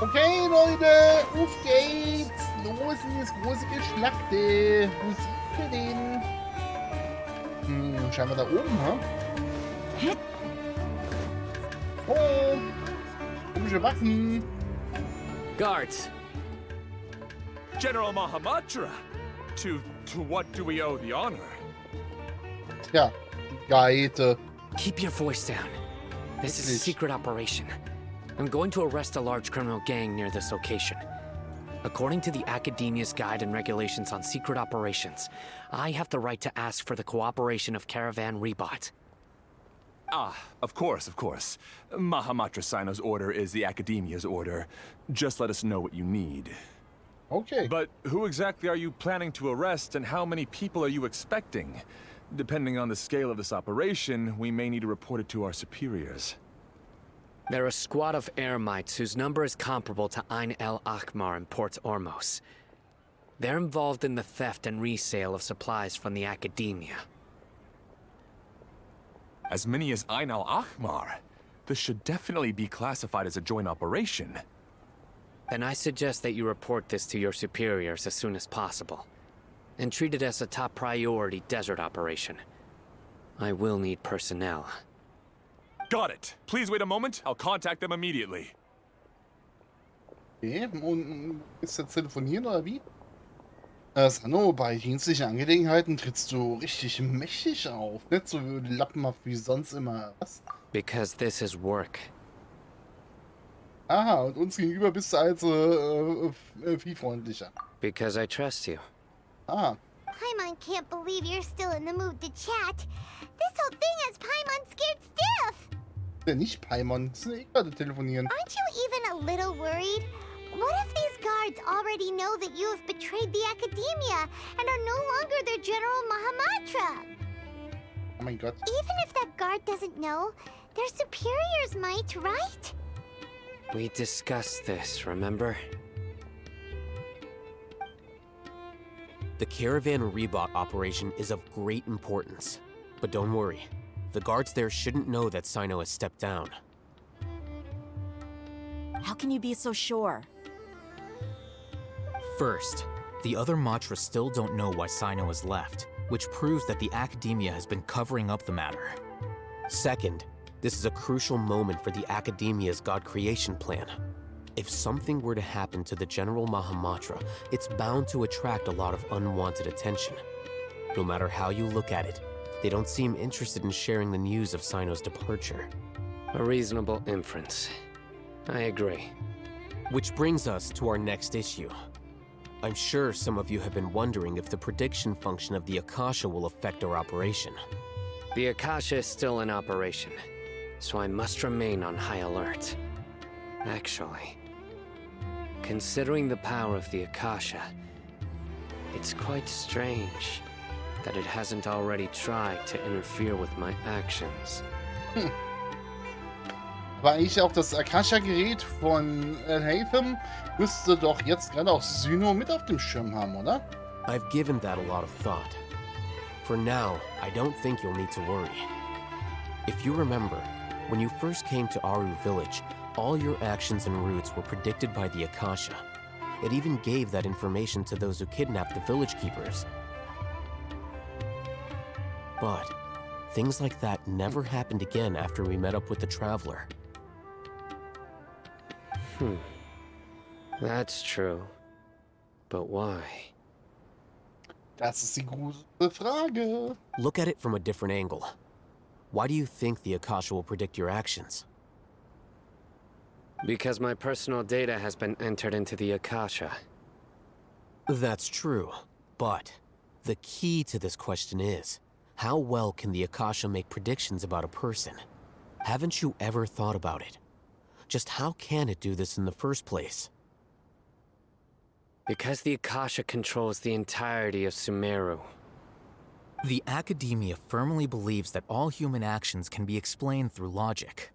Okay, Leute, auf geht's. Los in das große Geschlachte. Wo sind wir denn? Scheinbar da oben, ha? Oh, komische Waffen. Guards. General Mahamatra! To what do we owe the honor? Ja, Geite. Keep your voice down. This is a secret operation. I'm going to arrest a large criminal gang near this location. According to the Academia's Guide and Regulations on Secret Operations, I have the right to ask for the cooperation of Caravan Rebot. Ah, of course. Mahamatra Sino's order is the Academia's order. Just let us know what you need. Okay. But who exactly are you planning to arrest, and how many people are you expecting? Depending on the scale of this operation, we may need to report it to our superiors. They're a squad of Eremites whose number is comparable to Ein el Akmar in Port Ormos. They're involved in the theft and resale of supplies from the Academia. As many as Ein el Akmar? This should definitely be classified as a joint operation. Then I suggest that you report this to your superiors as soon as possible, and treat it as a top priority desert operation. I will need personnel. Got it. Please wait a moment. I'll contact them immediately. Okay, und ist jetzt telefonieren oder wie? Sano, bei dienstlichen Angelegenheiten trittst du richtig mächtig auf. Nicht so lappenhaft wie sonst immer. Was? Because this is work. Aha, und uns gegenüber bist du also viel freundlicher. Because I trust you. Ah. Paimon can't believe you're still in the mood to chat. This whole thing has Paimon scared stiff. Ja, nicht Paimon, das sind gerade telefonieren. Aren't you even a little worried? What if these guards already know that you have betrayed the Academia and are no longer their General Mahamatra? Oh mein Gott. Even if that guard doesn't know, their superiors might, right? We discussed this, remember? The Caravan Rebot operation is of great importance. But don't worry, the guards there shouldn't know that Sino has stepped down. How can you be so sure? First, the other Matra still don't know why Sino has left, which proves that the Academia has been covering up the matter. Second, this is a crucial moment for the Academia's God creation plan. If something were to happen to the General Mahamatra, it's bound to attract a lot of unwanted attention. No matter how you look at it, they don't seem interested in sharing the news of Sino's departure. A reasonable inference. I agree. Which brings us to our next issue. I'm sure some of you have been wondering if the prediction function of the Akasha will affect our operation. The Akasha is still in operation, so I must remain on high alert. Actually, considering the power of the Akasha, it's quite strange that it hasn't already tried to interfere with my actions. Aber eigentlich auch das Akasha-Gerät von Hathem müsste doch jetzt gerade auch Syno mit auf dem Schirm haben, oder? I've given that a lot of thought. For now, I don't think you'll need to worry. If you remember, when you first came to Aru village, all your actions and routes were predicted by the Akasha. It even gave that information to those who kidnapped the village keepers. But things like that never happened again after we met up with the Traveler. That's true. But why? Das ist die große Frage. Look at it from a different angle. Why do you think the Akasha will predict your actions? Because my personal data has been entered into the Akasha. That's true, but the key to this question is, how well can the Akasha make predictions about a person? Haven't you ever thought about it? Just how can it do this in the first place? Because the Akasha controls the entirety of Sumeru. The Academia firmly believes that all human actions can be explained through logic.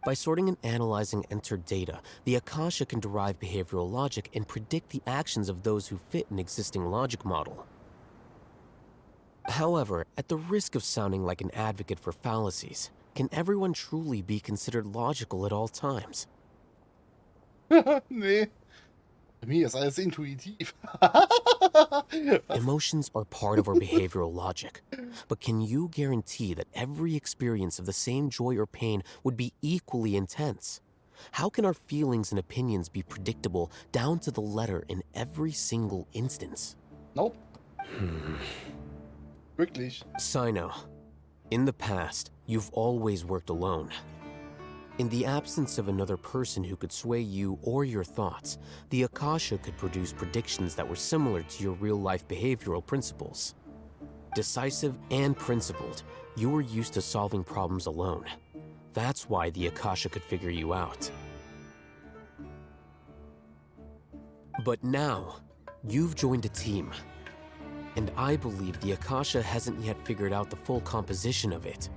By sorting and analyzing entered data, the Akasha can derive behavioral logic and predict the actions of those who fit an existing logic model. However, at the risk of sounding like an advocate for fallacies, can everyone truly be considered logical at all times? Nee. Bei mir ist alles intuitiv. Emotions are part of our behavioral logic. But can you guarantee that every experience of the same joy or pain would be equally intense? How can our feelings and opinions be predictable down to the letter in every single instance? Nope. Wirklich. Sino, in the past, you've always worked alone. In the absence of another person who could sway you or your thoughts, the Akasha could produce predictions that were similar to your real-life behavioral principles. Decisive and principled, you were used to solving problems alone. That's why the Akasha could figure you out. But now, you've joined a team. And I believe the Akasha hasn't yet figured out the full composition of it.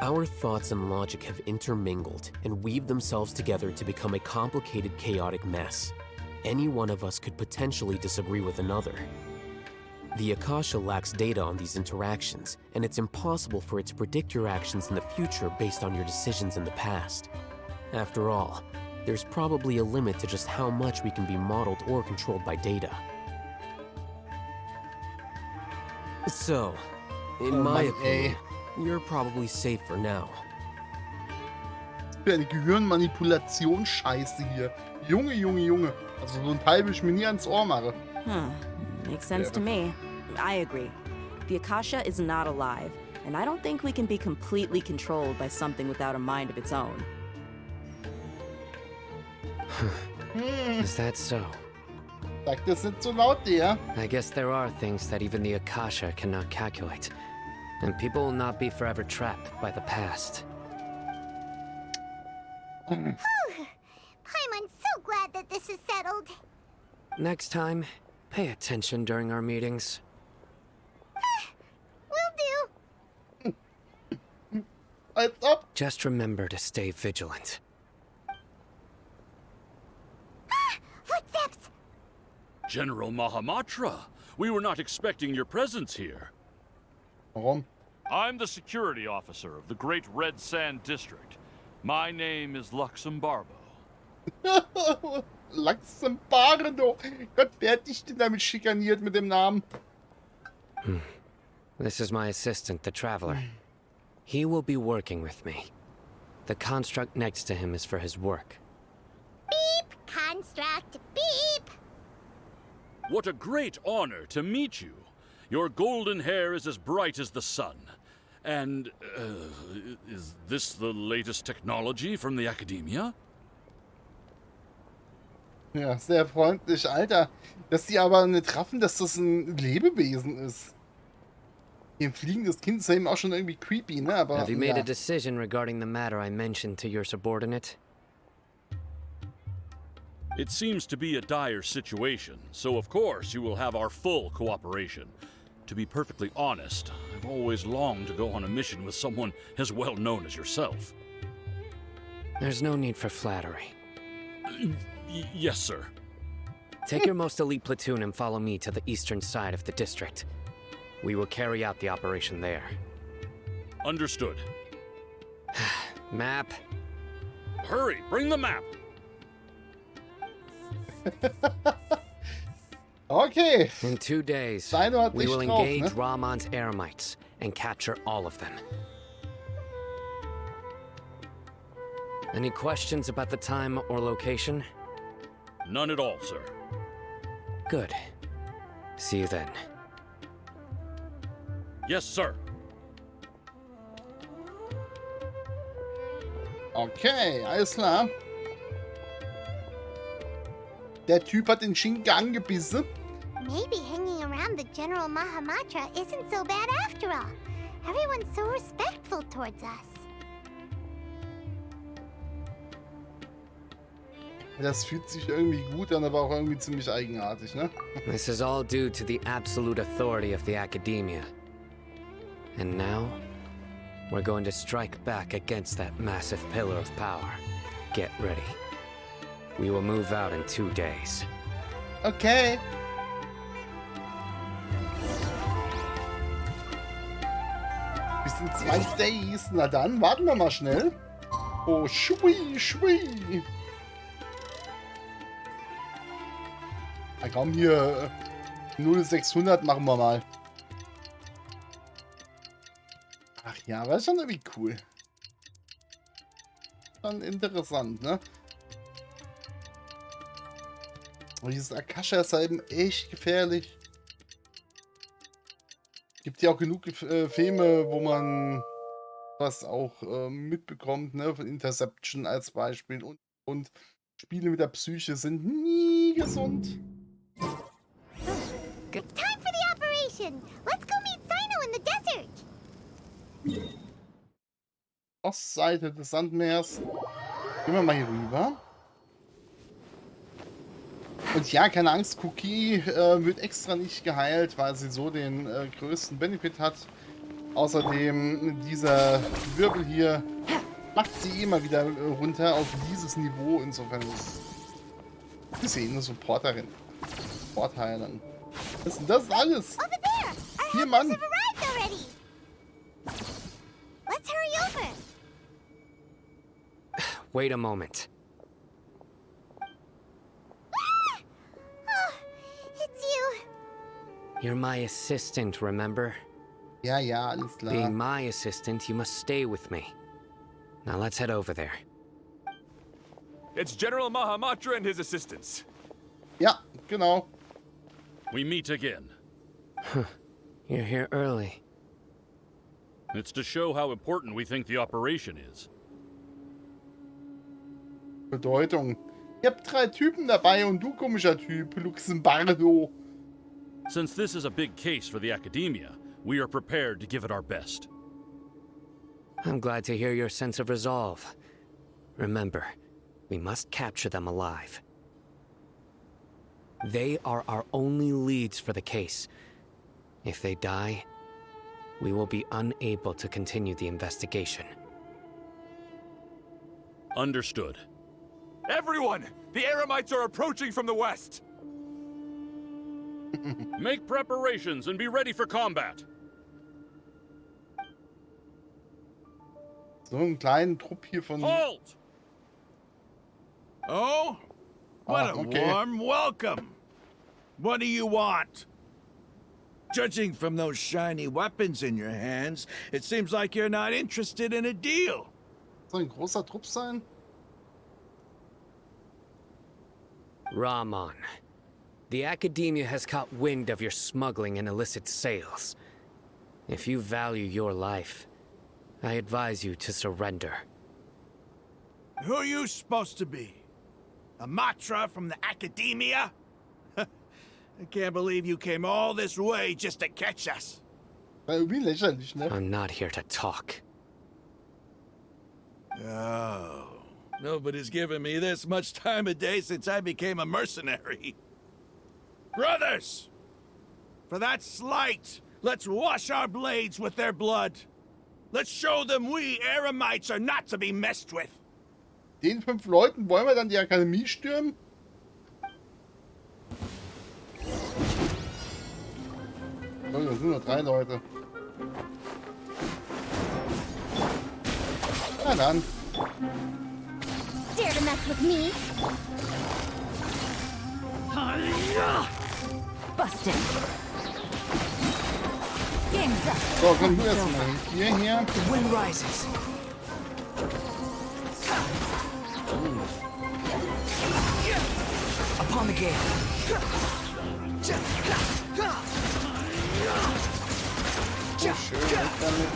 Our thoughts and logic have intermingled and weaved themselves together to become a complicated, chaotic mess. Any one of us could potentially disagree with another. The Akasha lacks data on these interactions, and it's impossible for it to predict your actions in the future based on your decisions in the past. After all, there's probably a limit to just how much we can be modeled or controlled by data. So, in my opinion, you're probably safe for now. Für eine Gehirnmanipulation-Scheiße hier. Junge, Junge, Junge. Also so ein Teil will ich mir nie ans Ohr machen. Makes sense to me. I agree. The Akasha is not alive, and I don't think we can be completely controlled by something without a mind of its own. Is that so? Sag das nicht so laut, der. I guess there are things that even the Akasha cannot calculate. And people will not be forever trapped by the past. Paimon, so glad that this is settled. Next time, pay attention during our meetings. Will do. Als ob. Just remember to stay vigilant. Footsteps! General Mahamatra, we were not expecting your presence here. Warum? I'm the security officer of the Great Red Sand District. My name is Luxembarbo. Luxembardo. Gott, wer hat dich denn damit schikaniert mit dem Namen? This is my assistant, the Traveler. He will be working with me. The construct next to him is for his work. Beep, construct, beep. What a great honor to meet you. Your golden hair is as bright as the sun. And, is this the latest technology from the Academia? Ja, sehr freundlich, Alter. Dass die aber nicht raffen, dass das ein Lebewesen ist. Hier ein fliegendes Kind ist ja eben auch schon irgendwie creepy, ne? Aber, Have you made ja. a decision regarding the matter I mentioned to your subordinate? It seems to be a dire situation, so of course you will have our full cooperation. To be perfectly honest, I've always longed to go on a mission with someone as well known as yourself. There's no need for flattery. Yes, sir. Take your most elite platoon and follow me to the eastern side of the district. We will carry out the operation there. Understood. Map. Hurry, bring the map! Okay. In 2 days, Sino hat we dich will drauf, engage ne? Rahman's Eremites and capture all of them. Any questions about the time or location? None at all, sir. Good. See you then. Yes, sir. Okay, alles klar. Der Typ hat den Schinken angebissen. Maybe hanging around the General Mahamatra isn't so bad after all. Everyone's so respectful towards us. Das fühlt sich irgendwie gut an, aber auch irgendwie ziemlich eigenartig, ne? This is all due to the absolute authority of the Academia. And now, we're going to strike back against that massive pillar of power. Get ready. We will move out in 2 days. Okay. Bis in 2 Days. Na dann, warten wir mal schnell. Oh, schwui, schwui. Na komm, hier 0600 machen wir mal. Ach ja, war schon irgendwie cool. Schon interessant, ne? Und dieses Akasha ist halt eben echt gefährlich. Gibt ja auch genug Filme, wo man was auch mitbekommt, ne? Von Interception als Beispiel. Und Spiele mit der Psyche sind nie gesund. It's time for the operation! Let's go meet Sino in the desert! Ostseite des Sandmeers. Gehen wir mal hier rüber. Und ja, keine Angst, Cookie wird extra nicht geheilt, weil sie so den größten Benefit hat. Außerdem, dieser Wirbel hier macht sie immer wieder runter auf dieses Niveau. Insofern ist sie eine Supporterin. Supportheilerin. Was ist denn das alles? Over there! Our Hier, helpers Mann! have arrived already! Let's hurry over! Wait a moment. Ah! Oh, it's you! You're my assistant, remember? Ja, ja, alles klar. Being my assistant, you must stay with me. Now let's head over there. It's General Mahamatra and his assistants. Ja, genau. We meet again. You're here early. It's to show how important we think the operation is. Bedeutung. Ihr habt 3 Typen dabei und du komischer Typ, Luxembardo. Since this is a big case for the academia, we are prepared to give it our best. I'm glad to hear your sense of resolve. Remember, we must capture them alive. They are our only leads for the case. If they die, we will be unable to continue the investigation. Understood. Everyone! The Aramites are approaching from the west! Make preparations and be ready for combat. So einen kleinen Trupp hier von... Halt! Oh? What a okay. warm welcome. What do you want? Judging from those shiny weapons in your hands, it seems like you're not interested in a deal. Soll ein großer Trupp sein? Rahman, the Academia has caught wind of your smuggling and illicit sales. If you value your life, I advise you to surrender. Who are you supposed to be? A Matra from the Academia? I can't believe you came all this way just to catch us. Irgendwie lächerlich, ne? I'm not here to talk. Oh, nobody's given me this much time of day since I became a mercenary. Brothers! For that slight, let's wash our blades with their blood. Let's show them we Aramites are not to be messed with. Den 5 Leuten wollen wir dann die Akademie stürmen? Oh, das sind nur 3 Leute. Na dann. Dare to mess with me? Busted. Game's up. So, komm du erst mal hierher. The wind rises. Upon the gate. So schön, weg damit.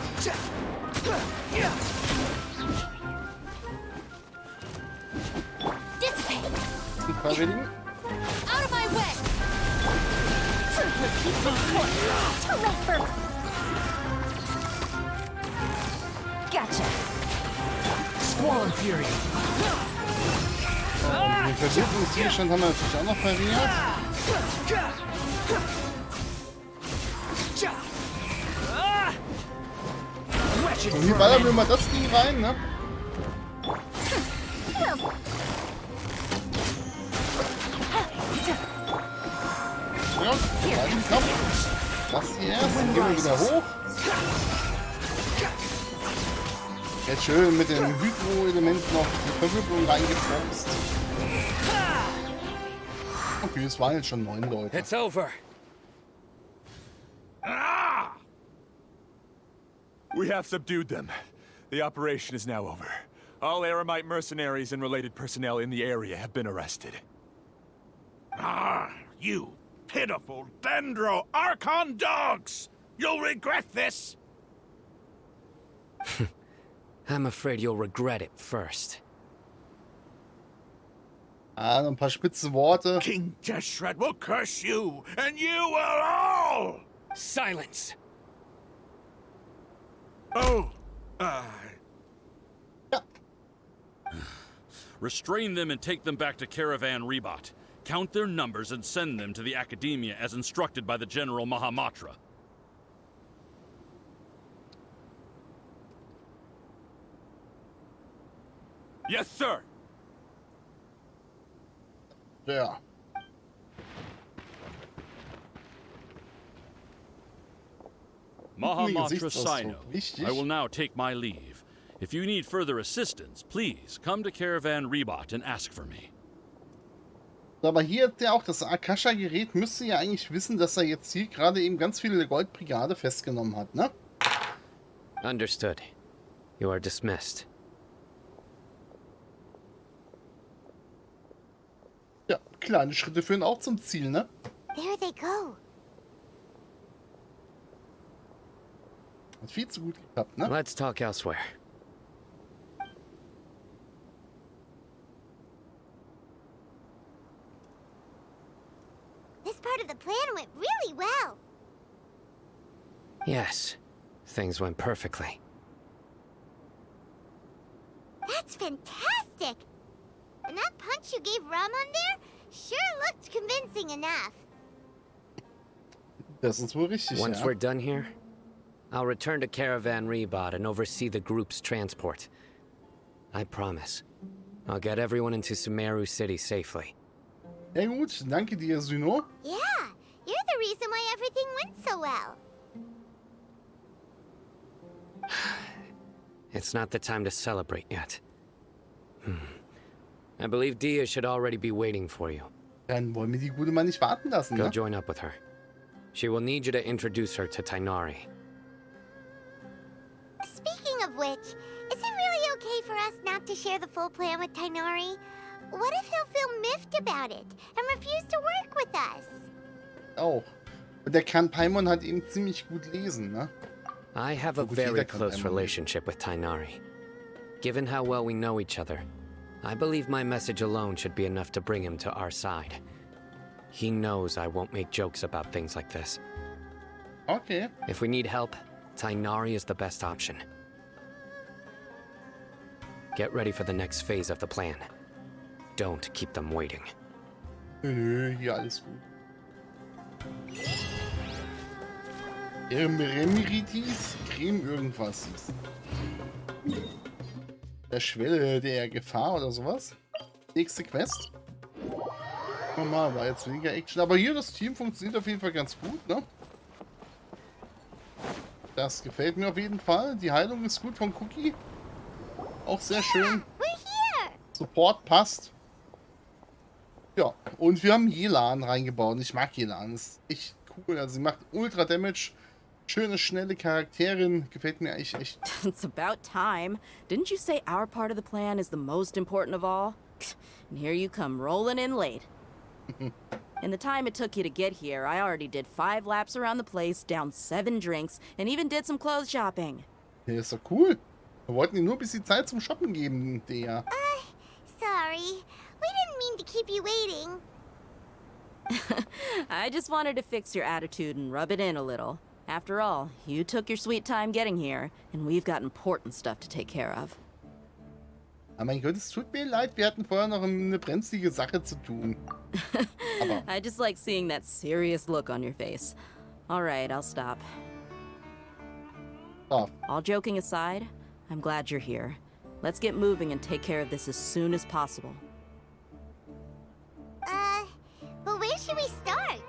Dissipate. Die Freiwilligen. Out of my way. Truth repeats its course. To right for... Gotcha. Squall and fury. Den Verwirrungszustand haben wir natürlich auch noch verringert. Und hier ballern wir mal das Ding rein, ne? Ja, zweiten Kampf. Das hier erst, dann gehen wir wieder hoch. Jetzt schön mit dem Hydro-Element noch die Verwirbelung reingepfropst. Okay, es waren jetzt schon 9 Leute. It's over. We have subdued them. The operation is now over. All Aramite mercenaries and related personnel in the area have been arrested. Ah, you pitiful Dendro Archon dogs! You'll regret this! I'm afraid you'll regret it first. Ah, noch ein paar spitze Worte. King Jeshred will curse you, and you will all! Silence! Oh, Restrain them and take them back to Caravan Rebot. Count their numbers and send them to the Academia as instructed by the General Mahamatra. Yes, sir! Ja. Mahamatra Sino, Wichtig. I will now take my leave. If you need further assistance, please come to Caravan Rebot and ask for me. Aber hier hat ja auch das Akasha-Gerät, müsste ja eigentlich wissen, dass er jetzt hier gerade eben ganz viele der Goldbrigade festgenommen hat, ne? Understood. You are dismissed. Ja, kleine Schritte führen auch zum Ziel, ne? There they go. Hat viel zu gut geklappt, ne? Let's talk elsewhere. This part of the plan went really well. Yes, things went perfectly. That's fantastic! And that punch you gave Ram on there sure looked convincing enough. Das ist wohl richtig, Once ja. we're done here, I'll return to Caravan Rebot and oversee the group's transport. I promise. I'll get everyone into Sumeru City safely. Ja gut, danke dir, Syno. Yeah, you're the reason why everything went so well. It's not the time to celebrate yet. I believe Dia should already be waiting for you. Dann wollen wir die gute Mann nicht warten lassen, Go ne? join up with her. She will need you to introduce her to Tighnari. Speaking of which, is it really okay for us not to share the full plan with Tighnari? What if he'll feel miffed about it and refuse to work with us? Oh. Und der kann Paimon halt eben ziemlich gut lesen, ne? I have a Gut, very jeder kann close Paimon lesen. relationship with Tighnari. Given how well we know each other, I believe my message alone should be enough to bring him to our side. He knows I won't make jokes about things like this. Okay. If we need help, Tighnari is the best option. Get ready for the next phase of the plan. Don't keep them waiting. Nö, hier alles gut. Remiritis, Creme irgendwas. Der Schwelle der Gefahr oder sowas. Nächste Quest. Mal, war jetzt weniger Action. Aber hier das Team funktioniert auf jeden Fall ganz gut, ne? Das gefällt mir auf jeden Fall. Die Heilung ist gut von Cookie. Auch sehr schön. We're here! Support passt. Ja, und wir haben Yelan reingebaut. Ich mag Yelan. Ist echt cool. Also sie macht Ultra Damage. Schöne, schnelle Charakterin. Gefällt mir eigentlich echt. It's about time. Didn't you say our part of the plan is the most important of all? And here you come rolling in late. In the time it took you to get here, I already did 5 laps around the place, downed 7 drinks, and even did some clothes shopping. Der ist doch cool. Wir wollten ihm nur ein bisschen Zeit zum Shoppen geben, der. Sorry. We didn't mean to keep you waiting. I just wanted to fix your attitude and rub it in a little. After all, you took your sweet time getting here, and we've got important stuff to take care of. Aber mein Gott, es tut mir leid, wir hatten vorher noch eine brenzlige Sache zu tun. Aber I just like seeing that serious look on your face. All right, I'll stop. ja, All joking aside, I'm glad you're here. Let's get moving and take care of this as soon as possible. But where should we start?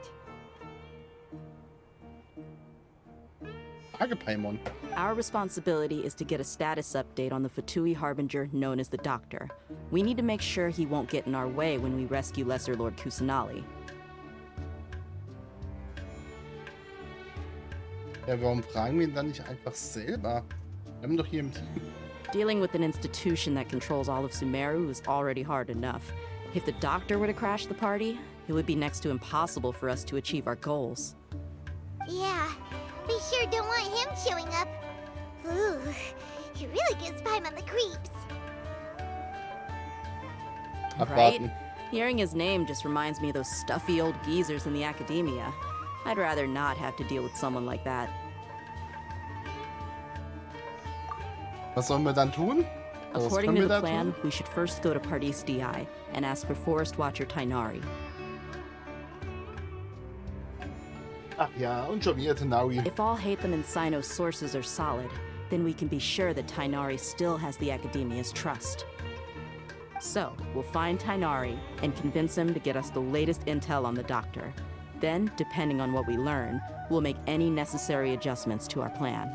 Frage, Paimon. Our responsibility is to get a status update on the Fatui Harbinger known as the Doctor. We need to make sure he won't get in our way when we rescue Lesser Lord Kusanali. Ja, warum fragen wir ihn dann nicht einfach selber? Wir haben doch hier im Team. Dealing with an institution that controls all of Sumeru is already hard enough. If the Doctor were to crash the party, it would be next to impossible for us to achieve our goals. Yeah, we sure don't want him showing up. Ooh, he really gives Paimon the creeps. Right? Abwarten. Hearing his name just reminds me of those stuffy old geezers in the academia. I'd rather not have to deal with someone like that. Was sollen wir dann tun? Also, was According können to wir the da plan, tun? we should first go to Pardis DI and ask for Forest Watcher Tighnari. Ach ja, und schon wieder Tighnari. If all Hatham and Sino's sources are solid, then we can be sure that Tighnari still has the Academia's trust. So, we'll find Tighnari and convince him to get us the latest intel on the Doctor. Then, depending on what we learn, we'll make any necessary adjustments to our plan.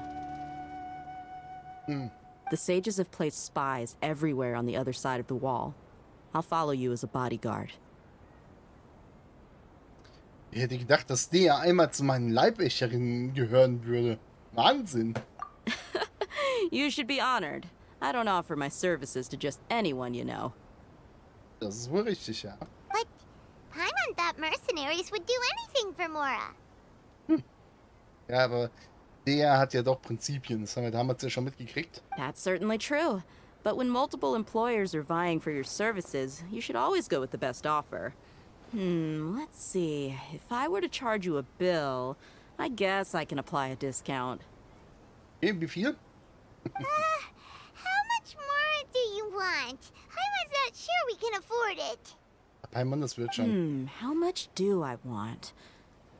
The sages have placed spies everywhere on the other side of the wall. I'll follow you as a bodyguard. Ich hätte gedacht, dass der einmal zu meinen Leibwächterinnen gehören würde. Wahnsinn. You should be honored. I don't offer my services to just anyone you know. Das ist wohl richtig, ja. But Paimon thought mercenaries would do anything for Mora. Ja, aber der hat ja doch Prinzipien. Das haben wir damals ja schon mitgekriegt. That's certainly true. But when multiple employers are vying for your services, you should always go with the best offer. Let's see. If I were to charge you a bill, I guess I can apply a discount. Okay, wie viel? How much more do you want? Paimon's not sure we can afford it. Paimon, das wird schon. How much do I want?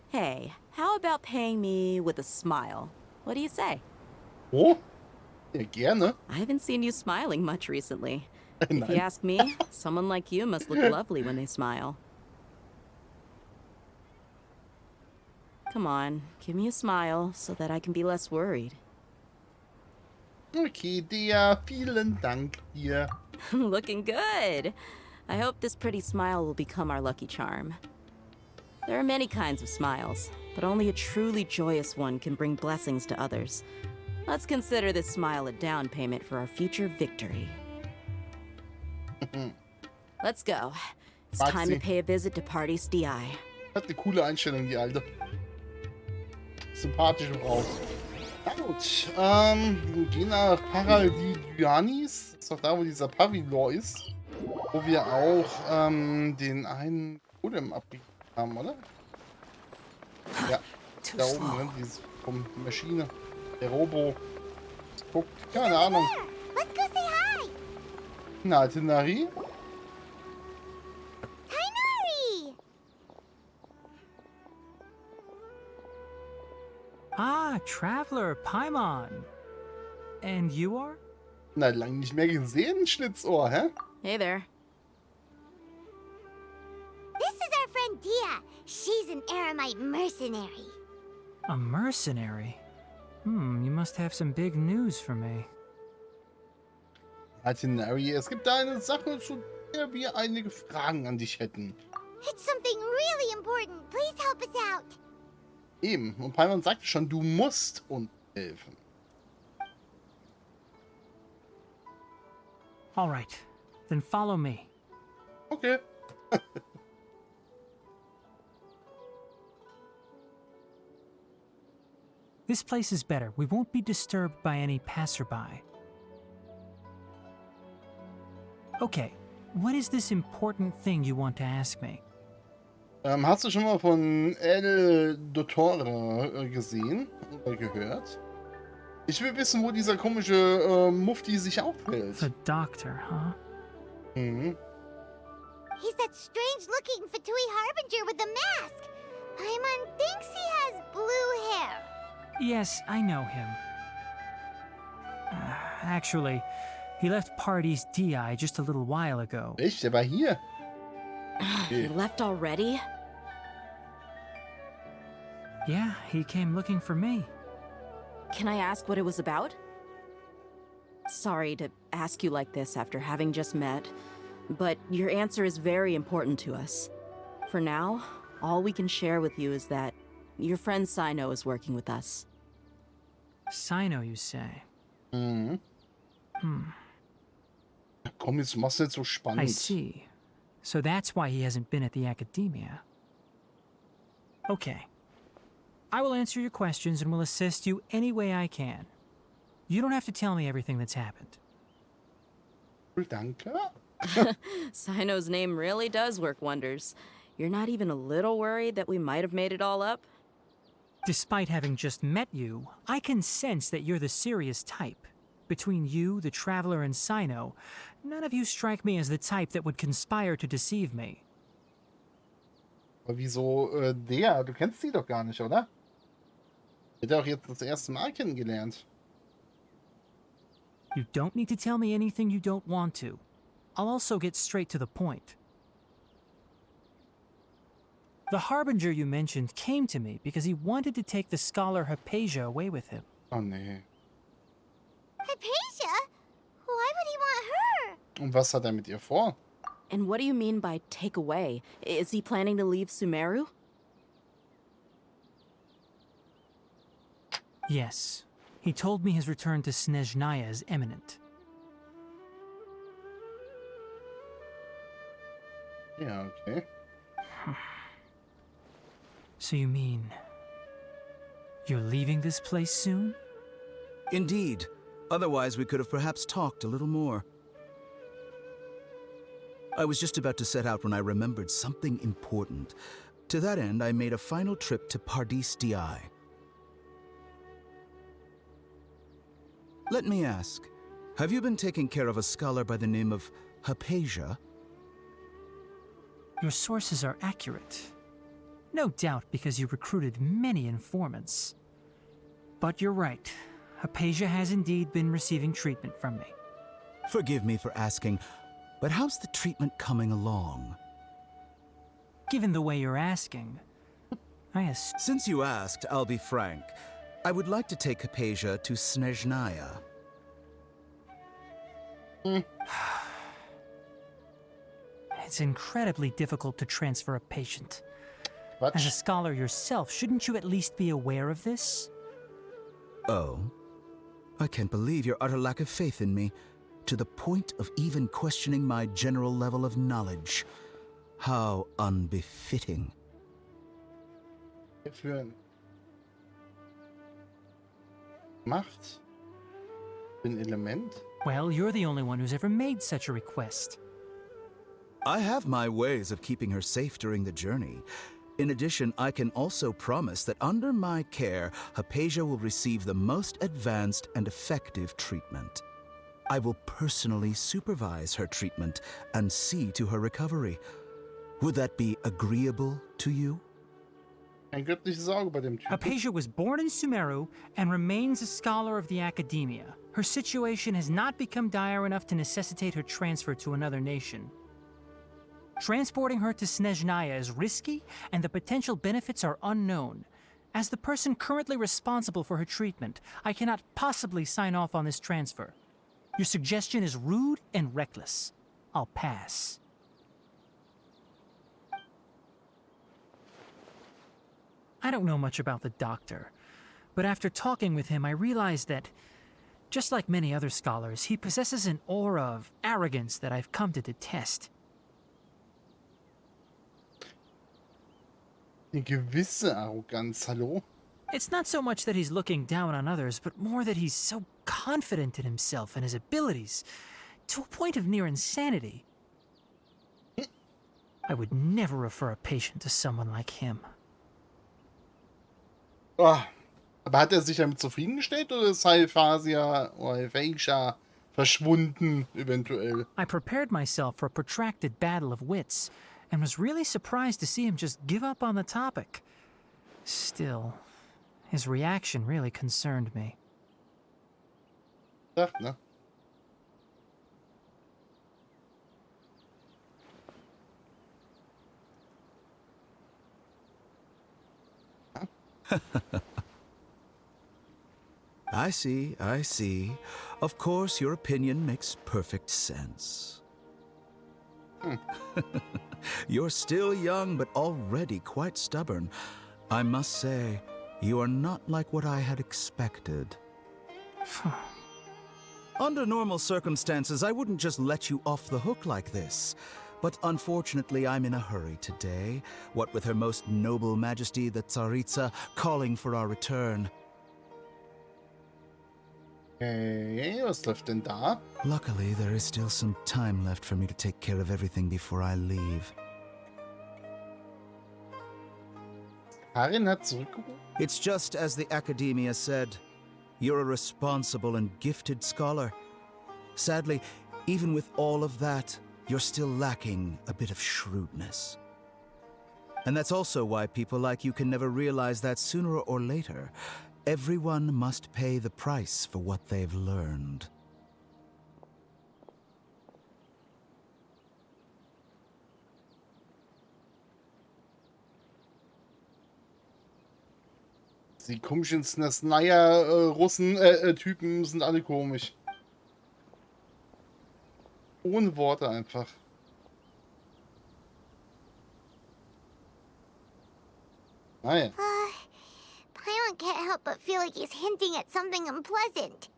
Hey, how about paying me with a smile? What do you say? Oh? Ja, gerne. I haven't seen you smiling much recently. If you Nein. ask me, someone like you must look lovely when they smile. Come on, give me a smile so that I can be less worried. Okay, der, vielen Dank dir. Looking good. I hope this pretty smile will become our lucky charm. There are many kinds of smiles, but only a truly joyous one can bring blessings to others. Let's consider this smile a down payment for our future victory. Let's go. It's time to pay a visit to Pardis DI. Hat eine coole Einstellung, die Alte. Sympathische Frau. Na gut, wir gehen nach Paradianis. Das ist doch da, wo dieser Pavillon ist. Wo wir auch den einen Golem abgegeben haben, oder? Ja, da oben drin, diese Maschine. Der Robo. Guckt, keine Ahnung. Let's go say hi. Na, Tighnari? Tighnari! Ah, Traveler, Paimon. And you are? Na, lang nicht mehr gesehen, Schlitzohr, hä? Hey there. This is our friend Dia. She's an Aramite mercenary. A mercenary? You must have some big news for me. Tighnari, es gibt da eine Sache, zu der wir einige Fragen an dich hätten. It's something really important. Please help us out. Eben, und Paimon sagte schon, du musst uns helfen. All right, then follow me. Okay. This place is better. We won't be disturbed by any passerby. Okay, what is this important thing you want to ask me? Hast du schon mal von Il Dottote gesehen oder gehört? Ich will wissen, wo dieser komische Mufti sich aufhält. The doctor, huh? Mhm. He's that strange-looking Fatui Harbinger with the mask. Paimon thinks he has blue hair. Yes, I know him. Actually, he left Pardis DI just a little while ago. Echt? Der war hier. You left already? Yeah, he came looking for me. Can I ask what it was about? Sorry to ask you like this after having just met, but your answer is very important to us. For now, all we can share with you is that your friend Sino is working with us. Sino, you say? Mhm. Komm, jetzt machst du nicht so I spannend. see. So that's why he hasn't been at the academia. Okay. I will answer your questions and will assist you any way I can. You don't have to tell me everything that's happened. Danke. Sino's name really does work wonders. You're not even a little worried that we might have made it all up? Despite having just met you, I can sense that you're the serious type. Between you, the Traveler, and Sino, none of you strike me as the type that would conspire to deceive me. Aber wieso der? Du kennst sie doch gar nicht, oder? Wird er auch jetzt das erste Mal kennengelernt. You don't need to tell me anything you don't want to. I'll also get straight to the point. The Harbinger you mentioned came to me because he wanted to take the scholar Hypatia away with him. Oh nee. Hypatia? Why would he want her? Und was hat er mit ihr vor? And what do you mean by take away? Is he planning to leave Sumeru? Yes. He told me his return to Snezhnaya is imminent. Ja, okay. So you mean... you're leaving this place soon? Indeed. Otherwise, we could have perhaps talked a little more. I was just about to set out when I remembered something important. To that end, I made a final trip to Pardis Di. Let me ask, have you been taking care of a scholar by the name of Hypatia? Your sources are accurate. No doubt because you recruited many informants. But you're right. Hypatia has indeed been receiving treatment from me. Forgive me for asking, but how's the treatment coming along? Given the way you're asking, Since you asked, I'll be frank. I would like to take Hypatia to Snezhnaya. It's incredibly difficult to transfer a patient. Quatsch. As a scholar yourself, shouldn't you at least be aware of this? Oh? I can't believe your utter lack of faith in me, to the point of even questioning my general level of knowledge. How unbefitting. Für Macht? Ein Element? Well, you're the only one who's ever made such a request. I have my ways of keeping her safe during the journey. In addition, I can also promise that under my care, Hypatia will receive the most advanced and effective treatment. I will personally supervise her treatment and see to her recovery. Would that be agreeable to you? Ein göttliches Auge bei dem Typen. Hypatia was born in Sumeru and remains a scholar of the academia. Her situation has not become dire enough to necessitate her transfer to another nation. Transporting her to Snezhnaya is risky, and the potential benefits are unknown. As the person currently responsible for her treatment, I cannot possibly sign off on this transfer. Your suggestion is rude and reckless. I'll pass. I don't know much about the doctor, but after talking with him, I realized that, just like many other scholars, he possesses an aura of arrogance that I've come to detest. Eine gewisse Arroganz, hallo? It's not so much that he's looking down on others, but more that he's so confident in himself and his abilities, to a point of near insanity. I would never refer a patient to someone like him. Oh, aber hat er sich damit zufriedengestellt oder ist Hypatia oder Hypatia verschwunden, eventuell? I prepared myself for a protracted battle of wits, and was really surprised to see him just give up on the topic. Still, his reaction really concerned me. Ach, ne? I see, I see. Of course, your opinion makes perfect sense. You're still young, but already quite stubborn. I must say, you are not like what I had expected. Under normal circumstances, I wouldn't just let you off the hook like this. But unfortunately, I'm in a hurry today, what with Her Most Noble Majesty the Tsaritsa calling for our return. Okay, was läuft denn da? Luckily, there is still some time left for me to take care of everything before I leave. Karin hat zurückgerufen? It's just as the Academia said. You're a responsible and gifted scholar. Sadly, even with all of that, you're still lacking a bit of shrewdness. And that's also why people like you can never realize that sooner or later, everyone must pay the price for what they've learned. Die komischen Russen, Typen sind alle komisch. Ohne Worte einfach. Naja. Paimon can't help but feel like he's hinting at something unpleasant.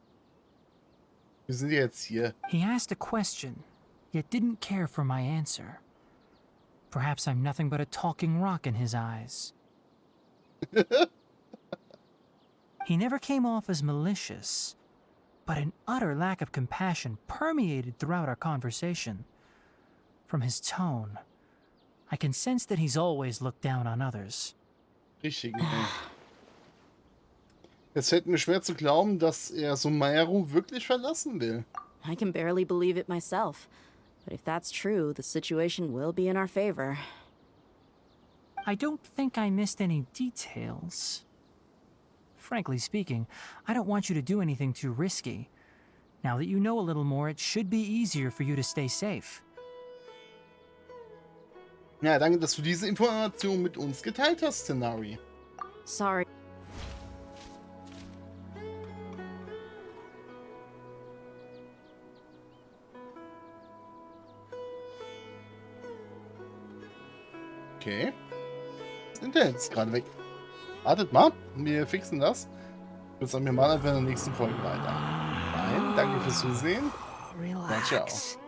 Wir sind jetzt hier. He asked a question, yet didn't care for my answer. Perhaps I'm nothing but a talking rock in his eyes. He never came off as malicious, but an utter lack of compassion permeated throughout our conversation. From his tone, I can sense that he's always looked down on others. Richtig. Es fällt mir schwer zu glauben, dass Sumeru wirklich verlassen will. I can barely believe it myself. But if that's true, the situation will be in our favor. I don't think I missed any details. Frankly speaking, I don't want you to do anything too risky. Now that you know a little more, it should be easier for you to stay safe. Ja, danke, dass du diese Information mit uns geteilt hast, Tighnari. Sorry. Okay. Das Internet ist gerade weg. Wartet mal, wir fixen das. Ich würde sagen, wir machen einfach in der nächsten Folge weiter. Nein, danke fürs Zusehen. Relax. Ciao.